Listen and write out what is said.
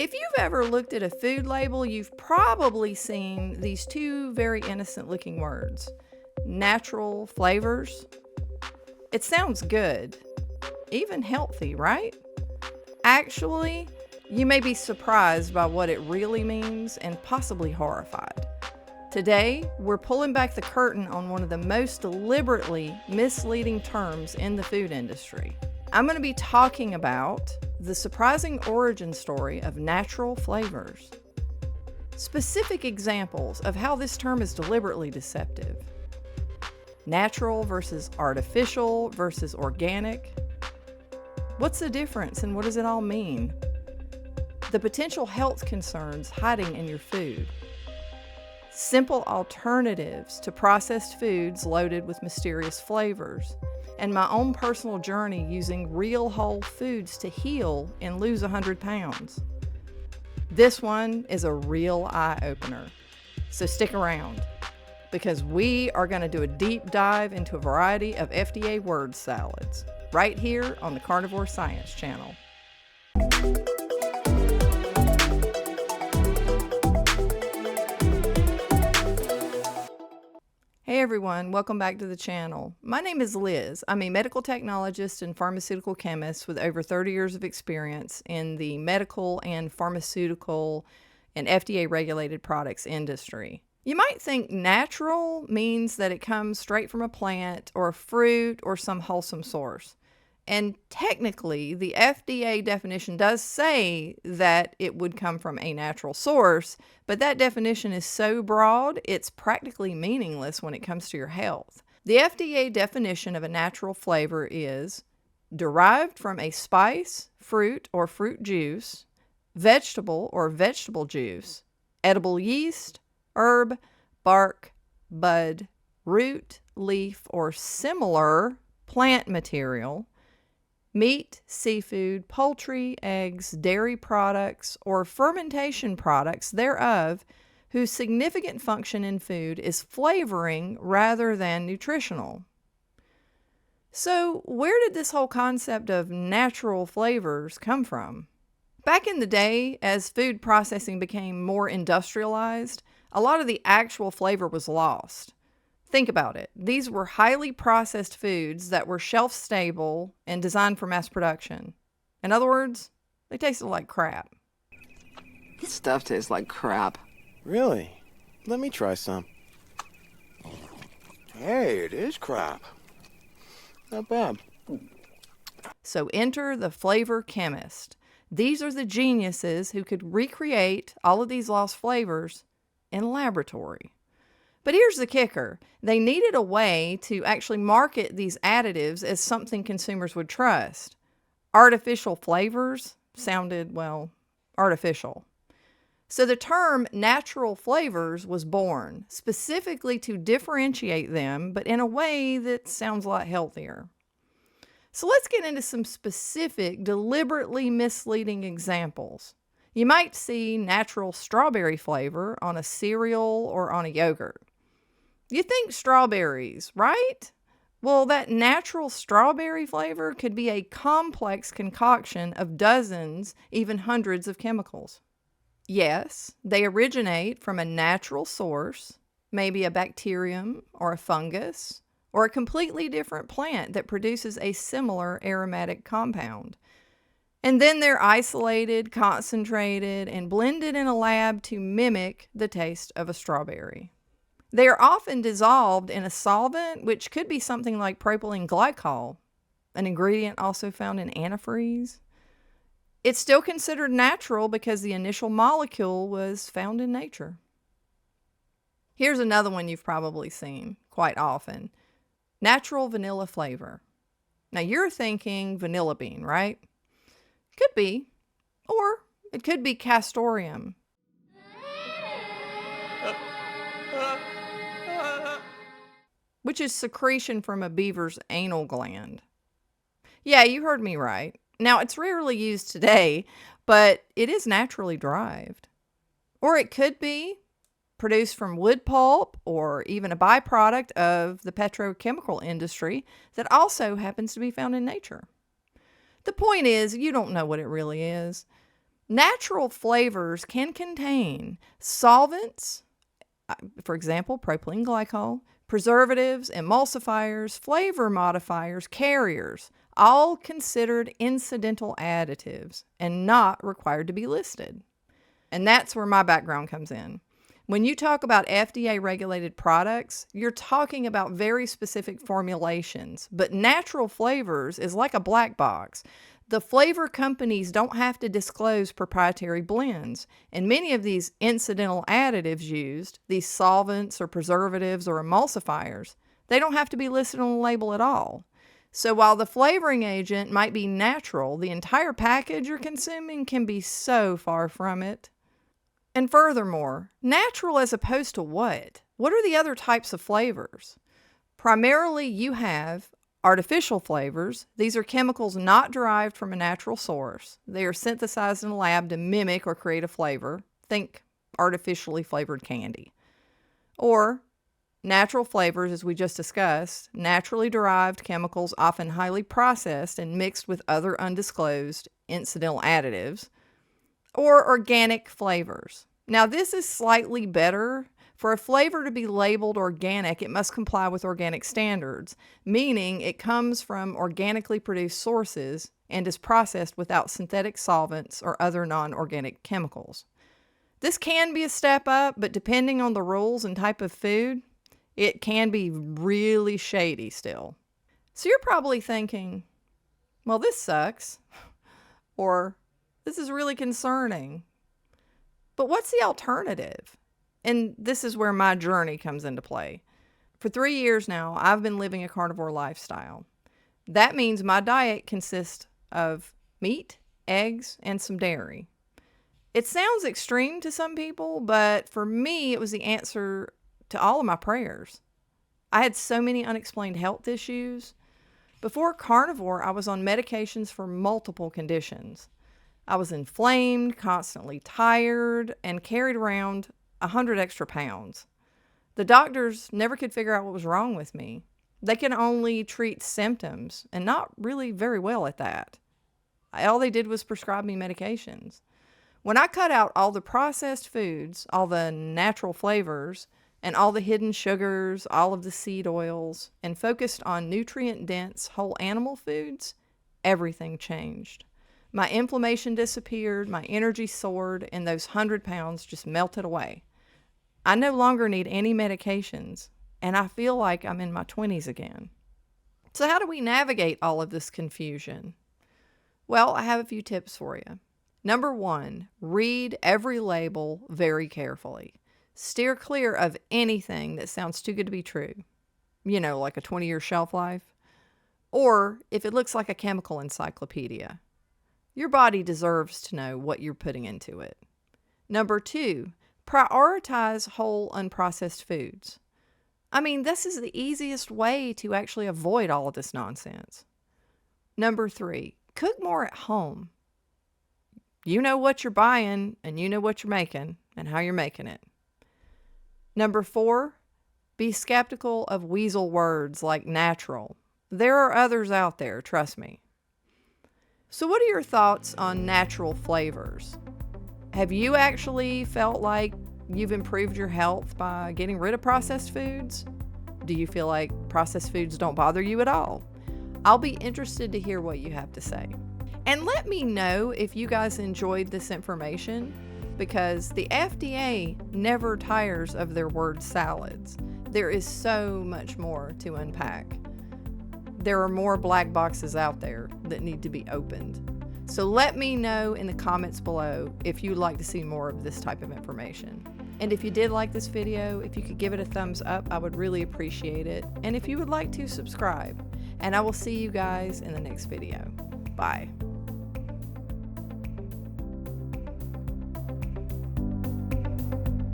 If you've ever looked at a food label, you've probably seen these two very innocent looking words: natural flavors. It sounds good, even healthy, right? Actually, you may be surprised by what it really means and possibly horrified. Today, we're pulling back the curtain on one of the most deliberately misleading terms in the food industry. I'm going to be talking about the surprising origin story of natural flavors. Specific examples of how this term is deliberately deceptive. Natural versus artificial versus organic. What's the difference and what does it all mean? The potential health concerns hiding in your food. Simple alternatives to processed foods loaded with mysterious flavors. And my own personal journey using real whole foods to heal and lose 100 pounds. This one is a real eye-opener, so stick around, because we are going to do a deep dive into a variety of FDA word salads, right here on the Carnivore Science Channel. Hey everyone, welcome back to the channel. My name is Liz. I'm a medical technologist and pharmaceutical chemist with over 30 years of experience in the medical and pharmaceutical and FDA regulated products industry. You might think natural means that it comes straight from a plant or a fruit or some wholesome source. And technically, the FDA definition does say that it would come from a natural source, but that definition is so broad, it's practically meaningless when it comes to your health. The FDA definition of a natural flavor is derived from a spice, fruit or fruit juice, vegetable or vegetable juice, edible yeast, herb, bark, bud, root, leaf, or similar plant material, meat, seafood, poultry, eggs, dairy products, or fermentation products thereof, whose significant function in food is flavoring rather than nutritional. So, where did this whole concept of natural flavors come from? Back in the day, as food processing became more industrialized, a lot of the actual flavor was lost. Think about it. These were highly processed foods that were shelf stable and designed for mass production. In other words, they tasted like crap. This stuff tastes like crap. Really? Let me try some. Hey, it is crap. Not bad. So enter the flavor chemist. These are the geniuses who could recreate all of these lost flavors in a laboratory. But here's the kicker. They needed a way to actually market these additives as something consumers would trust. Artificial flavors sounded, well, artificial. So the term natural flavors was born specifically to differentiate them, but in a way that sounds a lot healthier. So let's get into some specific, deliberately misleading examples. You might see natural strawberry flavor on a cereal or on a yogurt. You think strawberries, right? Well, that natural strawberry flavor could be a complex concoction of dozens, even hundreds of chemicals. Yes, they originate from a natural source, maybe a bacterium or a fungus, or a completely different plant that produces a similar aromatic compound. And then they're isolated, concentrated, and blended in a lab to mimic the taste of a strawberry. They are often dissolved in a solvent, which could be something like propylene glycol, an ingredient also found in antifreeze. It's still considered natural because the initial molecule was found in nature. Here's another one you've probably seen quite often. Natural vanilla flavor. Now you're thinking vanilla bean, right? Could be. Or it could be Castoreum. Which is secretion from a beaver's anal gland. Yeah, you heard me right. Now, it's rarely used today, but it is naturally derived. Or it could be produced from wood pulp or even a byproduct of the petrochemical industry that also happens to be found in nature. The point is, you don't know what it really is. Natural flavors can contain solvents, for example, propylene glycol, preservatives, emulsifiers, flavor modifiers, carriers, all considered incidental additives and not required to be listed. And that's where my background comes in. When you talk about FDA regulated products, you're talking about very specific formulations, but natural flavors is like a black box. The flavor companies don't have to disclose proprietary blends, and many of these incidental additives used, these solvents or preservatives or emulsifiers, they don't have to be listed on the label at all. So while the flavoring agent might be natural, the entire package you're consuming can be so far from it. And furthermore, natural as opposed to what? What are the other types of flavors? Primarily, you have artificial flavors. These are chemicals not derived from a natural source. They are synthesized in a lab to mimic or create a flavor. Think artificially flavored candy. Or natural flavors, as we just discussed, naturally derived chemicals often highly processed and mixed with other undisclosed incidental additives. Or organic flavors. Now, this is slightly better. For a flavor to be labeled organic, it must comply with organic standards, meaning it comes from organically produced sources and is processed without synthetic solvents or other non-organic chemicals. This can be a step up, but depending on the rules and type of food, it can be really shady still. So you're probably thinking, well, this sucks, or this is really concerning. But what's the alternative? And this is where my journey comes into play. For 3 years now, I've been living a carnivore lifestyle. That means my diet consists of meat, eggs, and some dairy. It sounds extreme to some people, but for me, it was the answer to all of my prayers. I had so many unexplained health issues. Before carnivore, I was on medications for multiple conditions. I was inflamed, constantly tired, and carried around 100 extra pounds. The doctors never could figure out what was wrong with me. They can only treat symptoms, and not really very well at that. All they did was prescribe me medications. When I cut out all the processed foods, all the natural flavors, and all the hidden sugars, all of the seed oils, and focused on nutrient-dense whole animal foods, everything changed. My inflammation disappeared, my energy soared, and those 100 pounds just melted away. I no longer need any medications, and I feel like I'm in my 20s again. So how do we navigate all of this confusion? Well, I have a few tips for you. Number 1, read every label very carefully. Steer clear of anything that sounds too good to be true. Like a 20-year shelf life. Or if it looks like a chemical encyclopedia. Your body deserves to know what you're putting into it. Number 2, prioritize whole unprocessed foods. This is the easiest way to actually avoid all of this nonsense. Number 3, cook more at home. You know what you're buying, and you know what you're making, and how you're making it. Number 4, be skeptical of weasel words like natural. There are others out there, trust me. So what are your thoughts on natural flavors? Have you actually felt like you've improved your health by getting rid of processed foods? Do you feel like processed foods don't bother you at all? I'll be interested to hear what you have to say. And let me know if you guys enjoyed this information, because the FDA never tires of their word salads. There is so much more to unpack. There are more black boxes out there that need to be opened. So let me know in the comments below if you'd like to see more of this type of information. And if you did like this video, if you could give it a thumbs up, I would really appreciate it. And if you would like to subscribe, and I will see you guys in the next video. Bye.